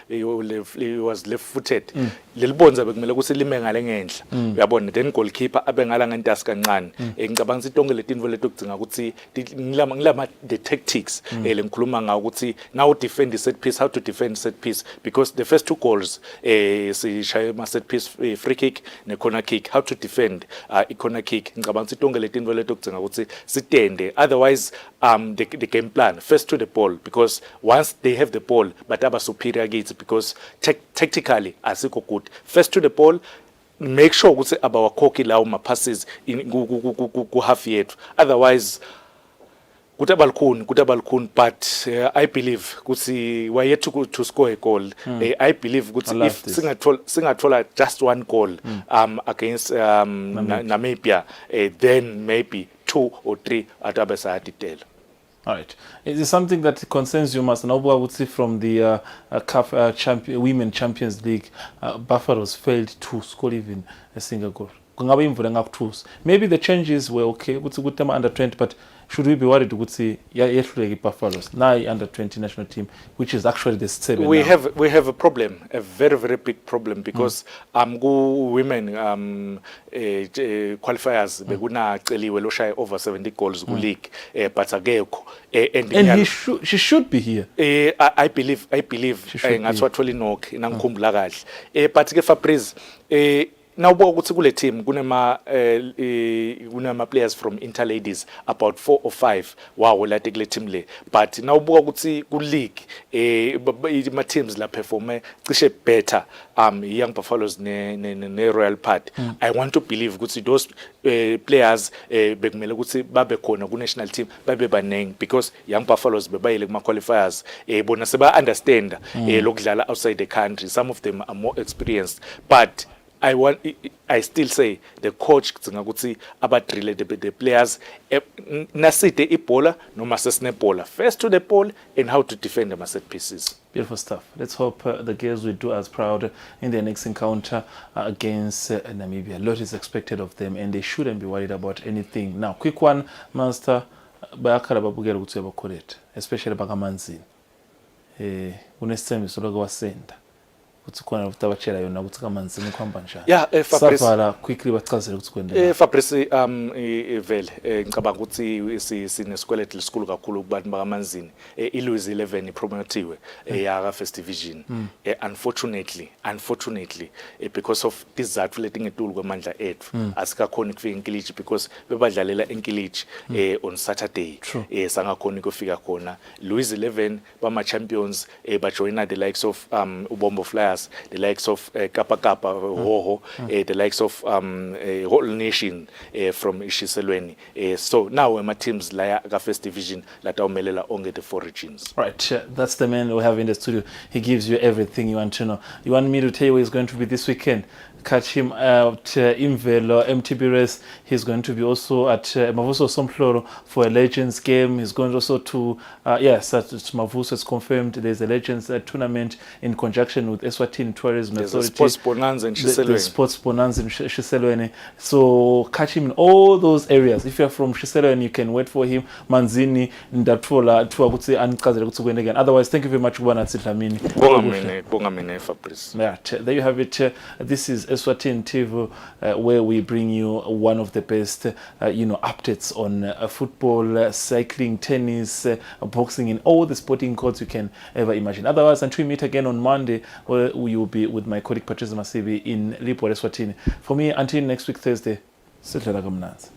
he was left footed lelibonza bekumele ukuthi lime ngale ngenhla uyabona then goalkeeper abengala ngentasi kancane ngicabanga ukuthi itonke letinvo letokudzinga ukuthi ngilama the tactics lengikhuluma ngawo ukuthi now defend the set piece, how to defend set piece, because the first two goals sishaya ama set piece free kick ne corner kick, how to defend I corner kick. Ngicabanga ukuthi itonke letinvo letokudzinga ukuthi sitende, otherwise the game plan first to the ball, because once they have the ball but aba superior gates because tactically asikho good. First to the ball, make sure ukuthi abawakhokhi lawo ma passes ku half yethu, otherwise kutabalkhuni but I believe ukuthi we yet to score a goal. I believe ukuthi if singathola just one goal against Namibia, then maybe 2 or 3 atabesayatitela. All right. Is it something that concerns you, Master? Now, I would say from the CAF Women Champions League, Buffaloes failed to score even a single goal. Maybe the changes were okay. It's a good time under 20, but should we be worried to see Buffaloes now under 20 national team, which is actually the 7? We have a problem, a very very big problem, because women qualifiers beguna celiwe loshaya over 70 goals ku league but akekho and she should be here. I believe ngathi wathola inokho nangikhumbula kahle but ke Fabrice now ukuthi kule team kunama players from interladies about 4 or 5 wow late kule team le, but now ukuthi ku league ma teams la perform cishe better Young Buffaloes ne Royal Part. I want to believe ukuthi those players bekumele ukuthi babe khona ku national team babe baneng, because Young Buffaloes bebayile kuma qualifiers bona seba understand lokudlala outside the country. Some of them are more experienced, but I still say the coach kudzinga ukuthi abadrille the players naside ibhola noma sesine first to the ball and how to defend the set pieces. Beautiful stuff. Let's hope the girls will do as proud in their next encounter against Namibia. A lot is expected of them and they shouldn't be worried about anything. Now, quick one, Master, bayakhala babukela ukuthi yabakhorete, especially bakamanzini. Unesithembiso lokwasenda. Yeah, Fabrice, quickly bachazele ukuthi kwendela. Fabrice vele ngicabanga ukuthi sinesikweleti lesikhulu kakhulu kubantu bakamanzini. iLuizi 11 ipromotiwe yaka first division. Unfortunately because of isizathu letingetulu kwamandla ethu asikakhoni ukufika enkiliji because bebadlalela enkiliji on Saturday sangakhoni ukufika khona. Louis 11 bama champions bajoina the likes of Ubombo Flyers, the likes of Kappa Kappa Hoho, the likes of Whole Nation from Ishiselweni. So now my teams like first division that melela onge the 4 regions. Right, that's the man we have in the studio. He gives you everything you want to know. You want me to tell you where he's going to be this weekend? catch him at Imvelo, MTB Race. He's going to be also at Mavuso Somploro for a Legends game. He's going also to, yes, at Mavuso it's confirmed there's a Legends tournament in conjunction with Eswatini Tourism There's Authority. a sports bonanza in The Shiselweni. sports bonanza in Shiselweni. So catch him in all those areas. If you're from Shiselweni, you can wait for him. Manzini, Ndatfola, Tuaguti, and Kazakutsu again. Otherwise, thank you very much, Bwana Tsitlamini. Bonga mine, Fabrice. Yeah, there you have it. This is Eswatini TV, where we bring you one of the best, updates on football, cycling, tennis, boxing, and all the sporting codes you can ever imagine. Otherwise, until we meet again on Monday, where we will be with my colleague Patricia Masibi in Lipo, Eswatini. For me, until next week Thursday, Sitlala Kamnanzi.